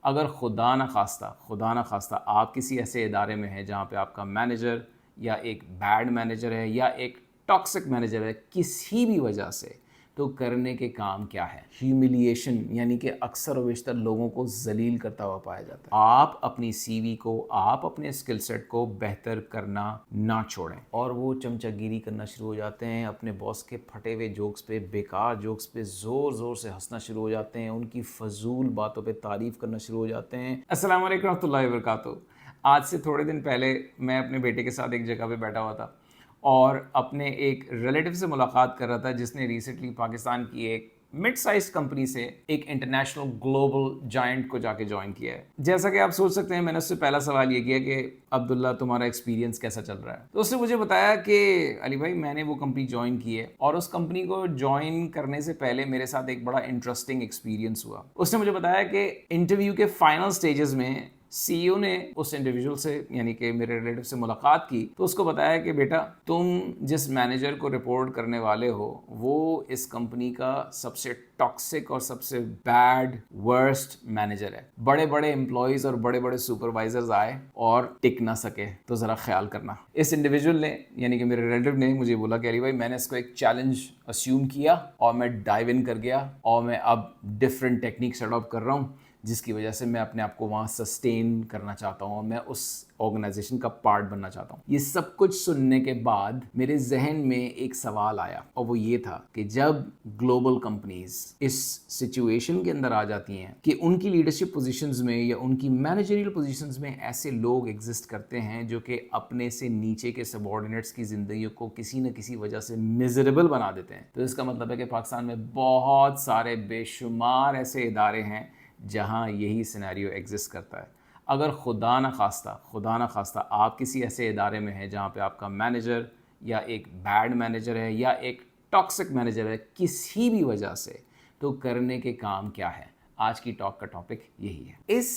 अगर खुदा ना खास्ता आप किसी ऐसे इदारे में हैं जहाँ पे आपका मैनेजर या एक बैड मैनेजर है या एक टॉक्सिक मैनेजर है किसी भी वजह से, तो करने के काम क्या है? ह्यूमिलिएशन, यानी कि अक्सर व बेशतर लोगों को जलील करता हुआ पाया जाता है। आप अपनी सीवी को, आप अपने स्किल सेट को बेहतर करना ना छोड़ें और वो चमचागिरी करना शुरू हो जाते हैं। अपने बॉस के फटे हुए जोक्स पे, बेकार जोक्स पे ज़ोर ज़ोर से हंसना शुरू हो जाते हैं, उनकी फजूल बातों पे तारीफ़ करना शुरू हो जाते हैं। अस्सलाम वालेकुम रहमतुल्लाहि व बरकातुहू। आज से थोड़े दिन पहले मैं अपने बेटे के साथ एक जगह पे बैठा हुआ था और अपने एक रिलेटिव से मुलाकात कर रहा था जिसने रिसेंटली पाकिस्तान की एक मिड साइज कंपनी से एक इंटरनेशनल ग्लोबल जायंट को जाके ज्वाइन किया है। जैसा कि आप सोच सकते हैं, मैंने उससे पहला सवाल ये किया कि अब्दुल्ला, तुम्हारा एक्सपीरियंस कैसा चल रहा है? तो उसने मुझे बताया कि अली भाई, मैंने वो कंपनी ज्वाइन की है और उस कंपनी को ज्वाइन करने से पहले मेरे साथ एक बड़ा इंटरेस्टिंग एक्सपीरियंस हुआ। उसने मुझे बताया कि इंटरव्यू के फाइनल स्टेजेस में सीईओ ने उस इंडिविजुअल से, यानी कि मेरे रिलेटिव से मुलाकात की, तो उसको बताया कि बेटा, तुम जिस मैनेजर को रिपोर्ट करने वाले हो वो इस कंपनी का सबसे टॉक्सिक और सबसे बैड वर्स्ट मैनेजर है। बड़े बड़े एम्प्लॉयज और बड़े बड़े सुपरवाइजर्स आए और टिक ना सके, तो ज़रा ख्याल करना। इस इंडिविजुअल ने, यानी कि मेरे रिलेटिव ने मुझे बोला कि अली भाई, मैंने इसको एक चैलेंज अस्यूम किया और मैं डाइव इन कर गया और मैं अब डिफरेंट टेक्निक्स अडॉप्ट कर रहा हूँ, जिसकी वजह से मैं अपने आप को वहाँ सस्टेन करना चाहता हूँ और मैं उस ऑर्गेनाइजेशन का पार्ट बनना चाहता हूँ। ये सब कुछ सुनने के बाद मेरे जहन में एक सवाल आया और वो ये था कि जब ग्लोबल कंपनीज इस सिचुएशन के अंदर आ जाती हैं कि उनकी लीडरशिप पोजीशंस में या उनकी मैनेजरियल पोजीशंस में ऐसे लोग एग्जिस्ट करते हैं जो कि अपने से नीचे के सबऑर्डिनेट्स की ज़िंदगी को किसी न किसी वजह से मिजरेबल बना देते हैं, तो इसका मतलब है कि पाकिस्तान में बहुत सारे बेशुमार ऐसे इदारे हैं जहां यही सिनेरियो एग्जिस्ट करता है। अगर खुदा ना खास्ता आप किसी ऐसे इदारे में हैं जहां पे आपका मैनेजर या एक बैड मैनेजर है या एक टॉक्सिक मैनेजर है किसी भी वजह से, तो करने के काम क्या है? आज की टॉक का टॉपिक यही है। इस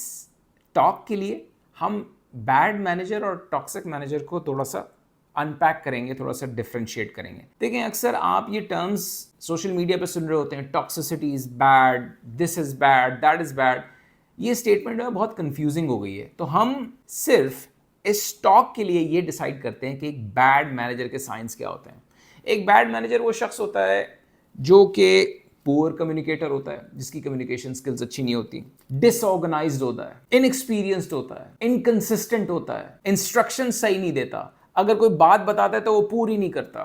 टॉक के लिए हम बैड मैनेजर और टॉक्सिक मैनेजर को थोड़ा सा अनपैक करेंगे, थोड़ा सा डिफ्रेंशिएट करेंगे। देखें, अक्सर आप ये टर्म्स सोशल मीडिया पे सुन रहे होते हैं, toxicity is bad, this is bad, that is bad. ये स्टेटमेंट है बहुत कंफ्यूजिंग हो गई है। तो हम सिर्फ इस टॉक के लिए ये डिसाइड करते हैं कि एक बैड मैनेजर के साइंस क्या होते हैं। एक बैड मैनेजर वो शख्स होता है जो कि पुअर कम्युनिकेटर होता है, जिसकी कम्युनिकेशन स्किल्स अच्छी नहीं होती, डिसऑर्गेनाइज्ड होता है, इनएक्सपीरियंस्ड होता है, इनकंसिस्टेंट होता है, इंस्ट्रक्शन सही नहीं देता, अगर कोई बात बताता है तो वो पूरी नहीं करता,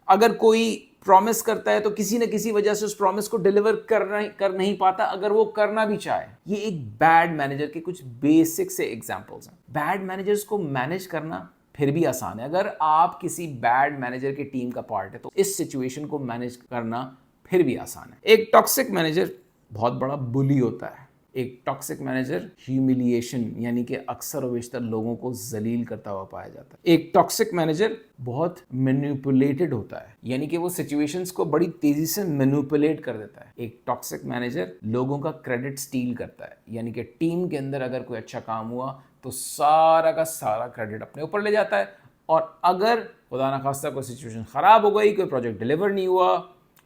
अगर कोई प्रॉमिस करता है तो किसी न किसी वजह से उस प्रॉमिस को डिलीवर कर नहीं पाता, अगर वो करना भी चाहे। ये एक बैड मैनेजर के कुछ बेसिक से एग्जांपल्स हैं। बैड मैनेजर्स को मैनेज करना फिर भी आसान है। अगर आप किसी बैड मैनेजर की टीम का पार्ट है तो इस सिचुएशन को मैनेज करना फिर भी आसान है। एक टॉक्सिक मैनेजर बहुत बड़ा बुली होता है। एक टॉक्सिक मैनेजर ह्यूमिलिएशन, यानी कि अक्सर व बेशतर लोगों को जलील करता हुआ पाया जाता है। एक टॉक्सिक मैनेजर बहुत मैनिपुलेटेड होता है, यानी कि वो सिचुएशंस को बड़ी तेजी से मैनिपुलेट कर देता है। एक टॉक्सिक मैनेजर लोगों का क्रेडिट स्टील करता है, यानी कि टीम के अंदर अगर कोई अच्छा काम हुआ तो सारा का सारा क्रेडिट अपने ऊपर ले जाता है, और अगर खुदा ना खास्ता कोई सिचुएशन खराब हो गई, कोई प्रोजेक्ट डिलीवर नहीं हुआ,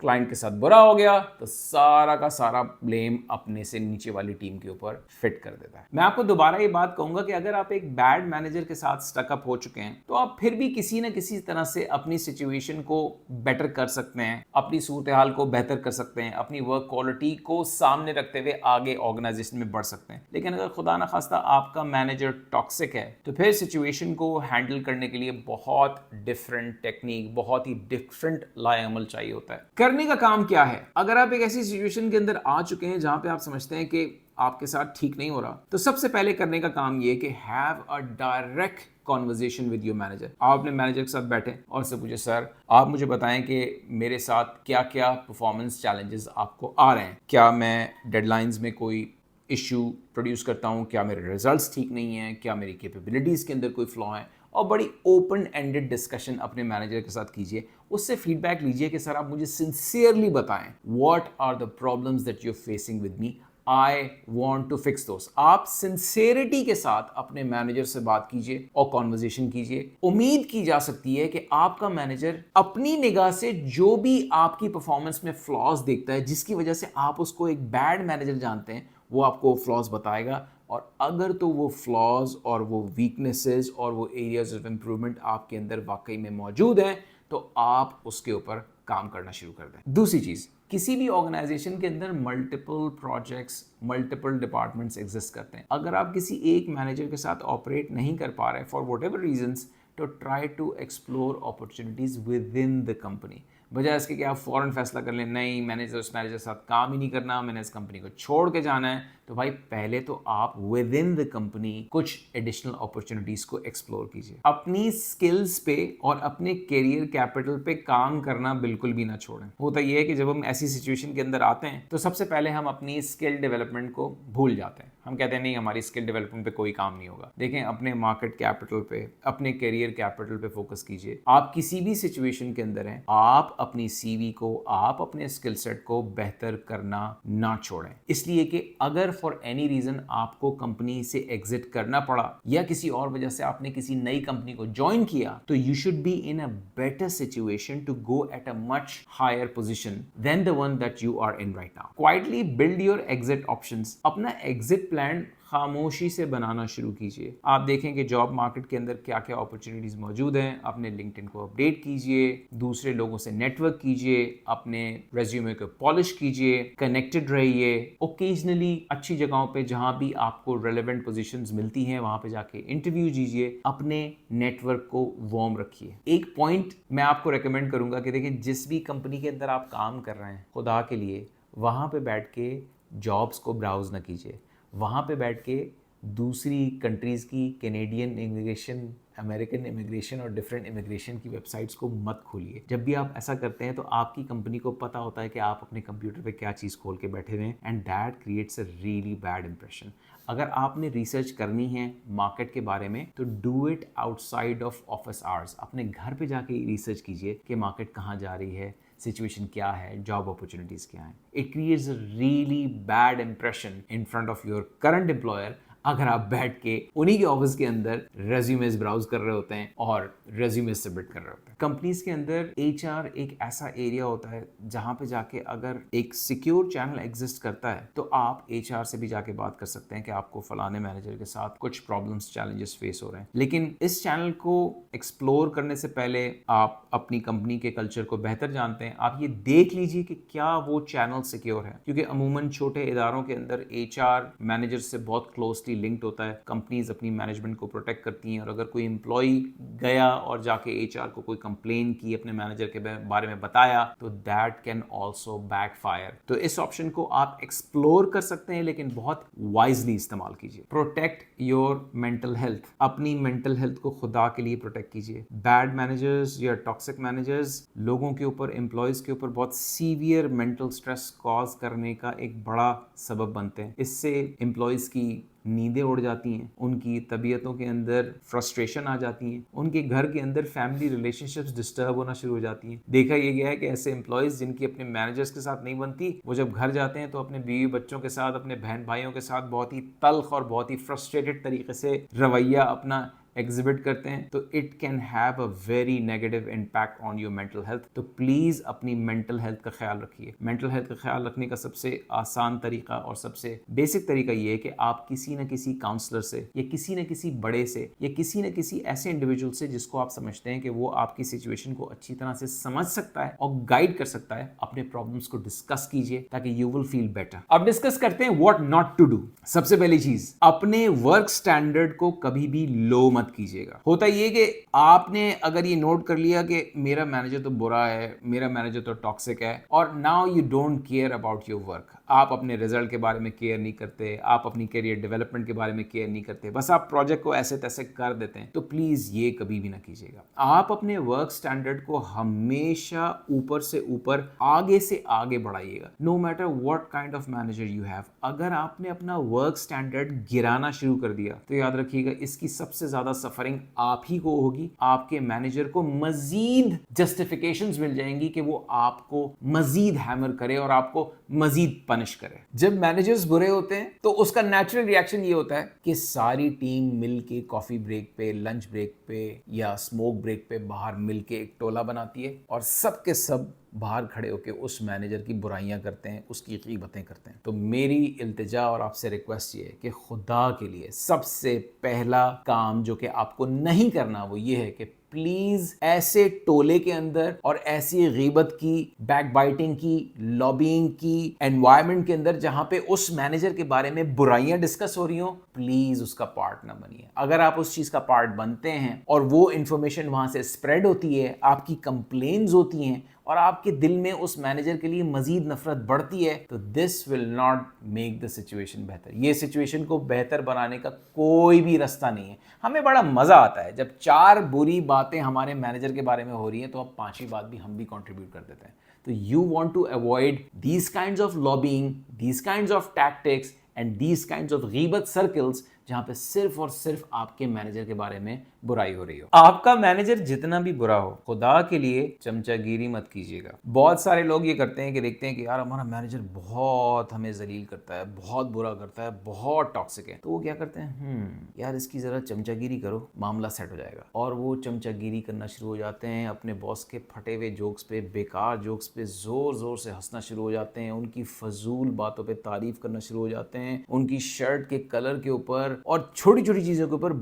क्लाइंट के साथ बुरा हो गया, तो सारा का सारा ब्लेम अपने से नीचे वाली टीम के ऊपर फिट कर देता है। मैं आपको दोबारा ये बात कहूंगा कि अगर आप एक बैड मैनेजर के साथ स्टकअप हो चुके हैं तो आप फिर भी किसी न किसी तरह से अपनी सिचुएशन को बेटर कर सकते हैं, अपनी सूरत हाल को बेहतर कर सकते हैं, अपनी वर्क क्वालिटी को सामने रखते हुए आगे ऑर्गेनाइजेशन में बढ़ सकते हैं। लेकिन अगर खुदा ना खास्ता आपका मैनेजर टॉक्सिक है तो फिर सिचुएशन को हैंडल करने के लिए बहुत डिफरेंट टेक्निक, बहुत ही डिफरेंट लाएअमल चाहिए होता है। करने का काम क्या है? अगर आप एक ऐसी सिचुएशन के अंदर आ चुके हैं जहां पे आप समझते हैं कि आपके साथ ठीक नहीं हो रहा, तो सबसे पहले करने का काम ये कि have a direct conversation with your manager. आप अपने मैनेजर के साथ बैठे और उससे पूछे, सर आप मुझे बताएं कि मेरे साथ क्या क्या परफॉर्मेंस चैलेंजेस आपको आ रहे हैं, क्या मैं डेडलाइंस में कोई इश्यू प्रोड्यूस करता हूँ, क्या मेरे रिजल्ट्स ठीक नहीं हैं, क्या मेरी कैपेबिलिटीज़ के अंदर कोई फ्लॉ है। और बड़ी ओपन एंडेड डिस्कशन अपने मैनेजर के साथ कीजिए, उससे फीडबैक लीजिए कि सर आप मुझे सिंसियरली बताएं, what are the problems that you are facing with me, I want to fix those. आप सिंसियरिटी के साथ अपने मैनेजर से बात कीजिए और कॉन्वर्जेशन कीजिए। उम्मीद की जा सकती है कि आपका मैनेजर अपनी निगाह से जो भी आपकी परफॉर्मेंस में फ्लॉज देखता है, जिसकी वजह से आप उसको एक बैड मैनेजर जानते हैं, वो आपको फ्लॉज बताएगा, और अगर तो वो फ्लॉज और वो वीकनेसेस और वो एरियाज ऑफ इम्प्रूवमेंट आपके अंदर वाकई में मौजूद हैं, तो आप उसके ऊपर काम करना शुरू कर दें। दूसरी चीज़, किसी भी ऑर्गेनाइजेशन के अंदर multiple projects, multiple departments exist करते हैं। अगर आप किसी एक मैनेजर के साथ ऑपरेट नहीं कर पा रहे फॉर वट एवर रीजन्स, तो try to explore opportunities within the company. बजाय इसके कि आप फ़ौरन फैसला कर लें नहीं मैंने उस मैनेजर के साथ काम ही नहीं करना, मैंने इस कंपनी को छोड़ के जाना है, तो भाई पहले तो आप विद इन द कंपनी कुछ एडिशनल अपॉर्चुनिटीज़ को एक्सप्लोर कीजिए। अपनी स्किल्स पे और अपने करियर कैपिटल पे काम करना बिल्कुल भी ना छोड़ें। होता यह है कि जब हम ऐसी सिचुएशन के अंदर आते हैं तो सबसे पहले हम अपनी स्किल डेवलपमेंट को भूल जाते हैं। हम कहते हैं नहीं हमारी स्किल डेवलपमेंट पे कोई काम नहीं होगा। देखें, अपने मार्केट कैपिटल पे, अपने करियर कैपिटल पे फोकस कीजिए। आप किसी भी सिचुएशन के अंदर हैं, आप अपनी सीवी को, आप अपने स्किल सेट को बेहतर करना ना छोड़ें। इसलिए कि अगर फॉर एनी रीजन आपको कंपनी से एग्जिट करना पड़ा या किसी और वजह से आपने किसी नई कंपनी को ज्वाइन किया, तो you should be in a better situation to go at a much higher position than the one that you are in right now. Quietly build your exit options. अपना एग्जिट प्लान खामोशी से बनाना शुरू कीजिए। आप देखें कि जॉब मार्केट के अंदर क्या क्या अपॉर्चुनिटीज मौजूद हैं। अपने लिंक्डइन को अपडेट कीजिए, दूसरे लोगों से नेटवर्क कीजिए, अपने रेज्यूमे को पॉलिश कीजिए, कनेक्टेड रहिए। ओकेजनली अच्छी जगहों पे जहां भी आपको रेलेवेंट पोजीशंस मिलती हैं वहां पे जाके इंटरव्यू दीजिए। अपने नेटवर्क को वार्म रखिए। एक पॉइंट मैं आपको रेकमेंड करूंगा कि देखिए, जिस भी कंपनी के अंदर आप काम कर रहे हैं, खुदा के लिए वहां पे बैठ के जॉब्स को ब्राउज ना कीजिए। वहाँ पे बैठ के दूसरी कंट्रीज़ की कैनेडियन इमिग्रेशन, अमेरिकन इमिग्रेशन और डिफरेंट इमिग्रेशन की वेबसाइट्स को मत खोलिए। जब भी आप ऐसा करते हैं तो आपकी कंपनी को पता होता है कि आप अपने कंप्यूटर पे क्या चीज़ खोल के बैठे हुए हैं, and that creates a really bad impression. अगर आपने रिसर्च करनी है मार्केट के बारे में तो do it outside of office hours. अपने घर पे जाके रिसर्च कीजिए कि मार्केट कहाँ जा रही है, सिचुएशन क्या है, जॉब अपॉर्चुनिटीज़ क्या हैं। It creates a really bad impression in front of your current employer अगर आप बैठ के उन्हीं के ऑफिस के अंदर रेज्यूमेस ब्राउज कर रहे होते हैं और रेज्यूमेस सबमिट कर रहे होते हैं। कंपनीज के अंदर एचआर एक ऐसा एरिया होता है जहां पे जाके अगर एक सिक्योर चैनल एग्जिस्ट करता है तो आप एचआर से भी जाके बात कर सकते हैं कि आपको फलाने मैनेजर के साथ कुछ प्रॉब्लम्स, चैलेंजेस फेस हो रहे हैं। लेकिन इस चैनल को एक्सप्लोर करने से पहले आप अपनी कंपनी के कल्चर को बेहतर जानते हैं। आप ये देख लीजिए कि क्या वो चैनल सिक्योर है, क्योंकि अमूमन छोटे इदारों के अंदर एचआर मैनेजर से बहुत क्लोजली लिंक्ड होता है। कंपनीज अपनी मैनेजमेंट को प्रोटेक्ट करती हैं, और अगर कोई एम्प्लॉय गया और जाके एचआर को कोई कंप्लेन की, अपने मैनेजर के बारे में बताया, तो दैट कैन ऑल्सो बैकफायर। तो इस ऑप्शन को आप एक्सप्लोर कर सकते हैं, लेकिन बहुत वाइजली इस्तेमाल कीजिए। Protect your mental health. अपनी मेंटल हेल्थ को खुदा के लिए प्रोटेक्ट कीजिए। बैड मैनेजर्स या टॉक्सिक मैनेजर्स लोगों के ऊपर, एम्प्लॉयज के ऊपर बहुत सीवियर मेंटल स्ट्रेस कॉज करने का एक बड़ा सबब बनते हैं। इससे एम्प्लॉयज की नींदें उड़ जाती हैं, उनकी तबीयतों के अंदर फ्रस्ट्रेशन आ जाती हैं, उनके घर के अंदर फैमिली रिलेशनशिप्स डिस्टर्ब होना शुरू हो जाती हैं। देखा ये गया है कि ऐसे एम्प्लॉयज़ जिनकी अपने मैनेजर्स के साथ नहीं बनती, वो जब घर जाते हैं तो अपने बीवी बच्चों के साथ, अपने बहन भाइयों के साथ बहुत ही तल्ख और बहुत ही फ्रस्ट्रेटेड तरीके से रवैया अपना एग्जिबिट करते हैं। तो it can have a very negative impact on your mental health. तो प्लीज़ अपनी मेंटल हेल्थ का ख्याल रखिए। मेंटल हेल्थ का ख्याल रखने का सबसे आसान तरीका और सबसे बेसिक तरीका ये है कि आप किसी न किसी काउंसलर से या किसी न किसी बड़े से या किसी न किसी ऐसे इंडिविजुअल से जिसको आप समझते हैं कि वो आपकी सिचुएशन को अच्छी तरह से समझ सकता है और गाइड कर सकता है, अपने प्रॉब्लम्स को डिस्कस कीजिए ताकि यू विल फील बेटर। अब डिस्कस करते हैं व्हाट नॉट टू डू। सबसे पहली चीज, अपने वर्क स्टैंडर्ड को कभी भी लो मत कीजिएगा। होता ये कि आपने अगर ये नोट कर लिया कि मेरा मैनेजर तो बुरा है, मेरा मैनेजर तो टॉक्सिक है, और now you don't care about your work. आप अपने रिजल्ट के बारे में केयर नहीं करते, आप अपनी करियर डेवलपमेंट के बारे में केयर नहीं करते, बस आप प्रोजेक्ट को ऐसे तैसे कर देते हैं, तो प्लीज ये कभी भी ना कीजिएगा। आप अपने वर्क स्टैंडर्ड को हमेशा ऊपर से ऊपर, आगे से आगे बढ़ाइएगा, no matter what kind of manager you have. अगर आपने अपना वर्क स्टैंडर्ड गिराना शुरू कर दिया तो याद रखिएगा इसकी सबसे ज्यादा सफरिंग आप ही को होगी। आपके मैनेजर को मजीद जस्टिफिकेशंस मिल जाएंगी कि वो आपको मजीद हैमर करे और आपको मजीद पनिश करे। जब मैनेजर्स बुरे होते हैं तो उसका नेचुरल रिएक्शन ये होता है कि सारी टीम मिलके कॉफी ब्रेक पे, लंच ब्रेक पे या स्मोक ब्रेक पे बाहर मिलके एक टोला बनाती है और सब के सब बाहर खड़े होकर उस मैनेजर की बुराइयां करते हैं, उसकी ग़ीबतें करते हैं। तो मेरी इल्तिजा और आपसे रिक्वेस्ट ये है कि खुदा के लिए सबसे पहला काम जो कि आपको नहीं करना वो ये है कि प्लीज ऐसे टोले के अंदर और ऐसी गीबत की, बैकबाइटिंग की, लॉबिंग की एनवायरनमेंट के अंदर जहां पे उस मैनेजर के बारे में बुराइयां डिस्कस हो रही हो, प्लीज उसका पार्ट ना बनिए। अगर आप उस चीज का पार्ट बनते हैं और वो इंफॉर्मेशन वहां से स्प्रेड होती है, आपकी कंप्लेन्स होती हैं और आपके दिल में उस मैनेजर के लिए मजीद नफरत बढ़ती है, तो this will not make the situation बेहतर। ये सिचुएशन को बेहतर बनाने का कोई भी रास्ता नहीं है। हमें बड़ा मजा आता है जब 4 बुरी बातें हमारे मैनेजर के बारे में हो रही हैं तो अब 5वीं बात भी हम भी कंट्रीब्यूट कर देते हैं। तो you want to avoid these kinds of lobbying, these kinds of tactics and these kinds of गीबत सर्कल्स जहां पे सिर्फ और सिर्फ आपके मैनेजर के बारे में बुराई हो रही हो। आपका मैनेजर जितना भी बुरा हो, खुदा के लिए चमचागिरी मत कीजिएगा। बहुत सारे लोग ये करते हैं कि देखते हैं कि यार हमारा मैनेजर बहुत हमें जलील करता है, बहुत बुरा करता है, बहुत टॉक्सिक है, तो वो क्या करते हैं, यार इसकी जरा चमचागिरी करो, मामला सेट हो जाएगा। और वो चमचागिरी करना शुरू हो जाते हैं, अपने बॉस के फटे हुए जोक्स पे, बेकार जोक्स पे जोर जोर से हंसना शुरू हो जाते हैं, उनकी फजूल बातों पे तारीफ करना शुरू हो जाते हैं, उनकी शर्ट के कलर के ऊपर और छोटी छोटी चीजों के ऊपर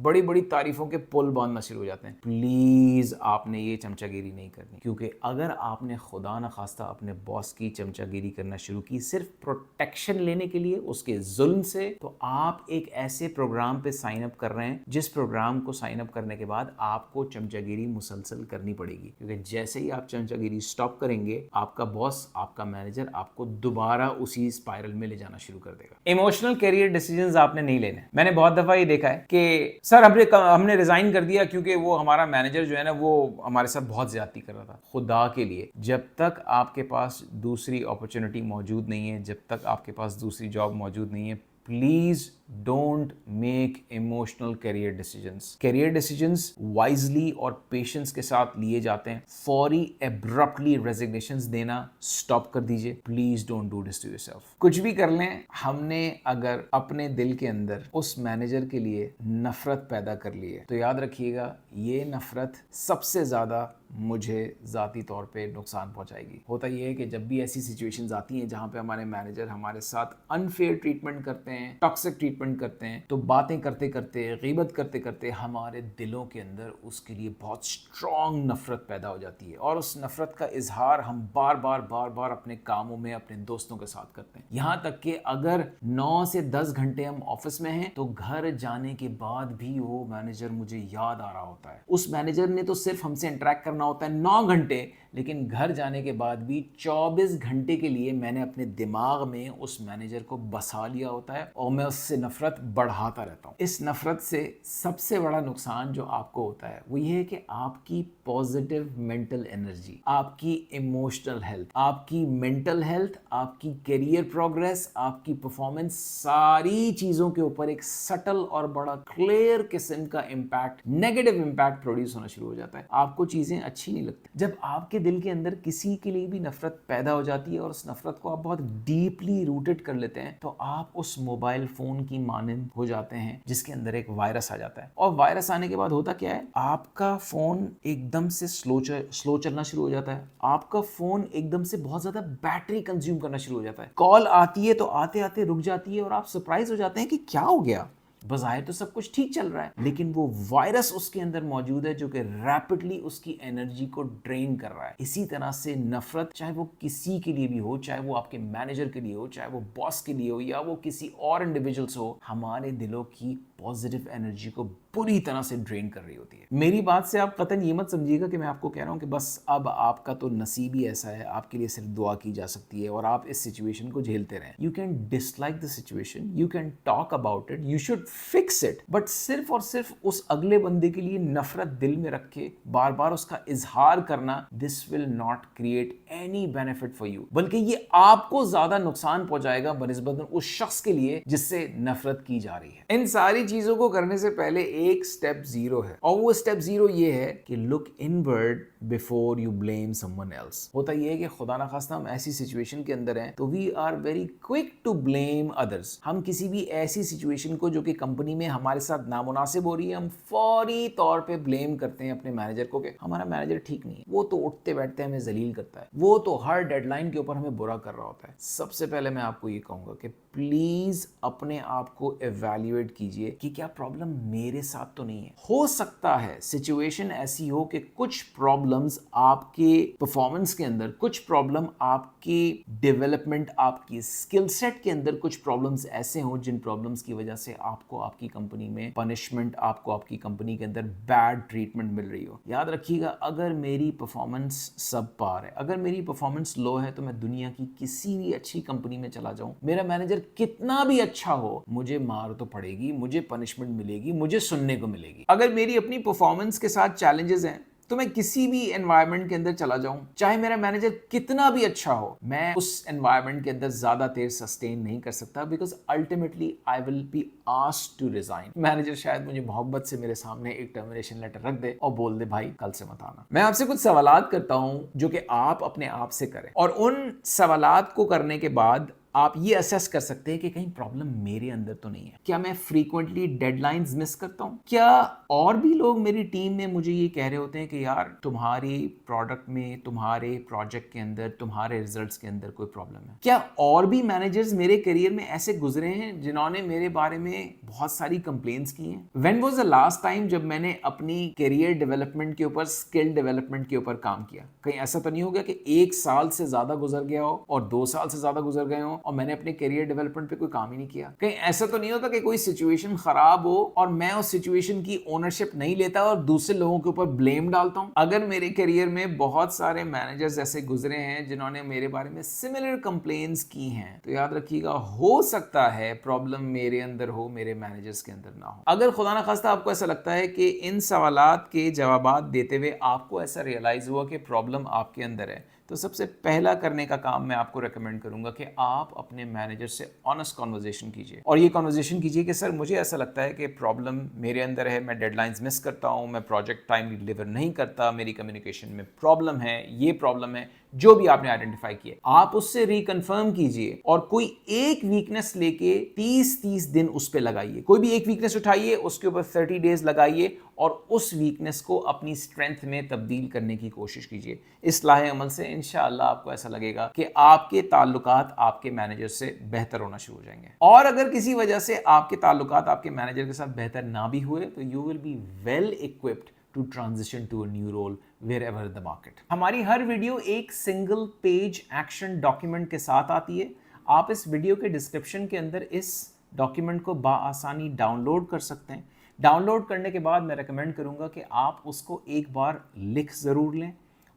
बड़ी बड़ी तारीफों के पुल बांधना शुरू हो जाते हैं। प्लीज आपने ये चमचागिरी नहीं करनी, क्योंकि अगर आपने खुदा न खास्ता अपने बॉस की चमचागिरी करना शुरू की सिर्फ प्रोटेक्शन लेने के लिए उसके जुल्म से, तो आप एक ऐसे प्रोग्राम पे साइन अप कर रहे हैं जिस प्रोग्राम को साइन अप करने के बाद आपको चमचागिरी मुसलसल करनी पड़ेगी, क्योंकि जैसे ही आप चमचागिरी स्टॉप करेंगे आपका बॉस, आपका मैनेजर आपको दोबारा उसी स्पाइरल में ले जाना शुरू कर देगा। इमोशनल कैरियर डिसीजंस आपने नहीं लेने। मैंने बहुत दफा ये देखा है कि सर हमने रिजाइन कर दिया क्योंकि वो हमारा मैनेजर जो है ना वो हमारे साथ बहुत ज्यादती कर रहा था। खुदा के लिए जब तक आपके पास दूसरी अपॉर्चुनिटी मौजूद नहीं है, जब तक आपके पास दूसरी जॉब मौजूद नहीं है, please don't make emotional career decisions. Career decisions wisely और पेशेंस के साथ लिए जाते हैं। फौरी एब्रप्टली रेजिग्नेशंस देना स्टॉप कर दीजिए। Please don't do this to yourself. कुछ भी कर लें, हमने अगर अपने दिल के अंदर उस मैनेजर के लिए नफरत पैदा कर ली है तो याद रखिएगा ये नफरत सबसे ज्यादा मुझे ज़ाती तौर पे नुकसान पहुंचाएगी। होता यह है कि जब भी ऐसी सिचुएशंस आती हैं जहां पे हमारे मैनेजर हमारे साथ अनफेयर ट्रीटमेंट करते हैं, टॉक्सिक ट्रीटमेंट करते हैं, तो बातें करते करते, गीबत करते करते हमारे दिलों के अंदर उसके लिए बहुत स्ट्रॉन्ग नफरत पैदा हो जाती है और उस नफरत का इजहार हम बार बार अपने कामों में, अपने दोस्तों के साथ करते हैं। यहाँ तक कि अगर 9 से 10 घंटे हम ऑफिस में हैं तो घर जाने के बाद भी वो मैनेजर मुझे याद आ रहा होता है। उस मैनेजर ने तो सिर्फ हमसे इंटरेक्ट करना होता है 9 घंटे, लेकिन घर जाने के बाद भी 24 घंटे के लिए मैंने अपने दिमाग में उस मैनेजर को बसा लिया होता है और मैं उससे नफरत बढ़ाता रहता हूँ। इस नफरत से सबसे बड़ा नुकसान जो आपको होता है वो ये है कि आपकी पॉजिटिव मेंटल एनर्जी, आपकी इमोशनल हेल्थ, आपकी मेंटल हेल्थ, आपकी करियर प्रोग्रेस, आपकी परफॉर्मेंस, सारी चीजों के ऊपर एक सटल और बड़ा क्लियर किस्म का इम्पैक्ट, नेगेटिव इम्पैक्ट प्रोड्यूस होना शुरू हो जाता है। आपको चीजें अच्छी नहीं लगती। जब आपके दिल के अंदर किसी के लिए भी नफरत पैदा हो जाती है और उस नफरत को आप बहुत डीपली रूटेड कर लेते हैं तो आप उस मोबाइल फोन की मानंद हो जाते हैं जिसके अंदर एक वायरस आ जाता है। और वायरस आने के बाद होता क्या है, आपका फोन एकदम से स्लो चलना शुरू हो जाता है। आपका फोन एकदम से बहुत ज्यादा बैटरी कंज्यूम करना शुरू हो जाता है। कॉल आती है तो आते आते रुक जाती है और आप सरप्राइज हो जाते हैं कि क्या हो गया। बज़ाहिर तो सब कुछ ठीक चल रहा है, लेकिन वो वायरस उसके अंदर मौजूद है जो कि रैपिडली उसकी एनर्जी को ड्रेन कर रहा है। इसी तरह से नफरत, चाहे वो किसी के लिए भी हो, चाहे वो आपके मैनेजर के लिए हो, चाहे वो बॉस के लिए हो या वो किसी और इंडिविजुअल्स हो, हमारे दिलों की पॉजिटिव एनर्जी को पूरी तरह से ड्रेन कर रही होती है। मेरी बात से आप कतई ये मत समझिएगा कि मैं आपको कह रहा हूं कि बस अब आपका तो नसीब ही ऐसा है, आपके लिए सिर्फ दुआ की जा सकती है और आप इस सिचुएशन को झेलते रहें। You can dislike the situation, you can talk about it, you should fix it, but सिर्फ और सिर्फ उस अगले बंदे के लिए नफरत दिल में रख के बार बार उसका इजहार करना, this will not create any benefit for you, बल्कि ये आपको ज्यादा नुकसान पहुंचाएगा बनिस्बत उस शख्स के लिए जिससे नफरत की जा रही है। इन सारी चीजों को करने से पहले एक स्टेप जीरो है और वो स्टेप जीरो ये है कि look inward before you blame someone else. होता ये है कि खुदा ना खास्ता हम ऐसी सिचुएशन के अंदर हैं तो we are very quick to blame others. हम किसी भी ऐसी सिचुएशन को जो कि कंपनी में हमारे साथ नामुनासिब हो रही है, हम फौरी तौर पे ब्लेम करते हैं अपने मैनेजर को कि हमारा मैनेजर ठीक नहीं है, वो तो उठते बैठते हमें जलील करता है, वो तो हर डेडलाइन के ऊपर हमें बुरा कर रहा होता है। सबसे पहले मैं आपको ये कहूँगा कि प्लीज़ अपने आप को एवेल्युएट कीजिए कि क्या प्रॉब्लम मेरे साथ तो नहीं है। हो सकता है सिचुएशन ऐसी हो कि कुछ प्रॉब्लम्स आपके परफॉर्मेंस के अंदर, कुछ प्रॉब्लम आपके डेवलपमेंट, आपकी स्किल सेट के अंदर कुछ प्रॉब्लम्स ऐसे हों जिन प्रॉब्लम्स की वजह से आपको आपकी कंपनी में पनिशमेंट, आपको आपकी कंपनी के अंदर बैड ट्रीटमेंट मिल रही हो। याद रखिएगा, अगर मेरी परफॉर्मेंस सब पार है, अगर मेरी परफॉर्मेंस लो है, तो मैं दुनिया की किसी भी अच्छी कंपनी में चला जाऊं, मेरा मैनेजर कितना भी अच्छा हो, मुझे मार तो पड़ेगी, मुझे पनिशमेंट मिलेगी, मुझे सुनने को मिलेगी। अगर मेरी अपनी परफॉर्मेंस के साथ चैलेंजेस हैं, तो मैं किसी भी एनवायरनमेंट के अंदर चला जाऊं, चाहे मेरा मैनेजर कितना भी अच्छा हो, मैं उस एनवायरनमेंट के अंदर ज्यादा देर सस्टेन नहीं कर सकता, because ultimately I will be asked to resign. Manager शायद मुझे मोहब्बत से मेरे सामने एक टर्मिनेशन लेटर रख दे और बोल दे भाई कल से मत आना। मैं आपसे कुछ सवालात करता हूं जो कि आप अपने आप से करें, और उन सवालात को करने के बाद आप ये असेस कर सकते हैं कि कहीं प्रॉब्लम मेरे अंदर तो नहीं है। क्या मैं फ्रीक्वेंटली डेडलाइंस मिस करता हूं? क्या और भी लोग मेरी टीम में मुझे ये कह रहे होते हैं कि यार तुम्हारी प्रोडक्ट में, तुम्हारे प्रोजेक्ट के अंदर, तुम्हारे रिजल्ट्स के अंदर कोई प्रॉब्लम है? क्या और भी मैनेजर्स मेरे करियर में ऐसे गुजरे हैं जिन्होंने मेरे बारे में बहुत सारी कंप्लेंट्स की हैं? When was the last time जब मैंने अपनी करियर डेवलपमेंट के ऊपर, स्किल डेवलपमेंट के ऊपर काम किया? कहीं ऐसा तो नहीं हो गया कि 1 साल से ज्यादा गुजर गया हो और 2 साल से ज्यादा गुजर गए हो और मैंने अपने करियर डेवलपमेंट पे कोई काम ही नहीं किया? कहीं ऐसा तो नहीं होता कि कोई सिचुएशन खराब हो और मैं उस सिचुएशन की ओनरशिप नहीं लेता और दूसरे लोगों के ऊपर ब्लेम डालता हूं? अगर मेरे करियर में बहुत सारे मैनेजर्स ऐसे गुजरे हैं जिन्होंने मेरे बारे में सिमिलर कंप्लेंट्स की हैं, तो याद रखिएगा, हो सकता है प्रॉब्लम मेरे अंदर हो, मेरे मैनेजर्स के अंदर ना हो। अगर खुदा ना खास्ता आपको ऐसा लगता है कि इन सवालात के जवाबात देते हुए आपको ऐसा रियलाइज हुआ कि प्रॉब्लम आपके अंदर है, तो सबसे पहला करने का काम मैं आपको रेकमेंड करूंगा कि आप अपने मैनेजर से ऑनेस्ट कॉन्वर्जेशन कीजिए, और ये कॉन्वर्जेशन कीजिए कि सर मुझे ऐसा लगता है कि प्रॉब्लम मेरे अंदर है, मैं डेडलाइंस मिस करता हूं, मैं प्रोजेक्ट टाइमली डिलीवर नहीं करता, मेरी कम्युनिकेशन में प्रॉब्लम है, ये प्रॉब्लम है, जो भी आपने आइडेंटिफाई किया आप उससे रिकन्फर्म कीजिए, और कोई एक वीकनेस लेके 30 दिन उस पर लगाइए। कोई भी एक वीकनेस उठाइए, उसके ऊपर 30 डेज लगाइए और उस वीकनेस को अपनी स्ट्रेंथ में तब्दील करने की कोशिश कीजिए। इस्लाह अमल से इंशाअल्लाह आपको ऐसा लगेगा कि आपके ताल्लुकात आपके मैनेजर से बेहतर होना शुरू हो जाएंगे। और अगर किसी वजह से आपके ताल्लुकात आपके मैनेजर के साथ बेहतर ना भी हुए, तो you will be well equipped to transition to a new role wherever the market। हमारी हर वीडियो एक सिंगल पेज एक्शन डॉक्यूमेंट के साथ आती है। आप इस वीडियो के डिस्क्रिप्शन के अंदर इस डॉक्यूमेंट को बाआसानी डाउनलोड कर सकते हैं। डाउनलोड करने के बाद मैं रेकमेंड करूंगा कि आप उसको एक बार लिख ज़रूर लें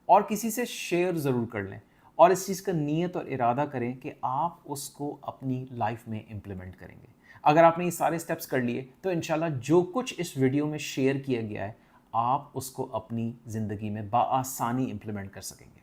और किसी से शेयर ज़रूर कर लें, और इस चीज़ का नीयत और इरादा करें कि आप उसको अपनी लाइफ में इम्प्लीमेंट करेंगे। अगर आपने ये सारे स्टेप्स कर लिए, तो इंशाल्लाह जो कुछ इस वीडियो में शेयर किया गया है, आप उसको अपनी ज़िंदगी में बाआसानी इम्प्लीमेंट कर सकेंगे।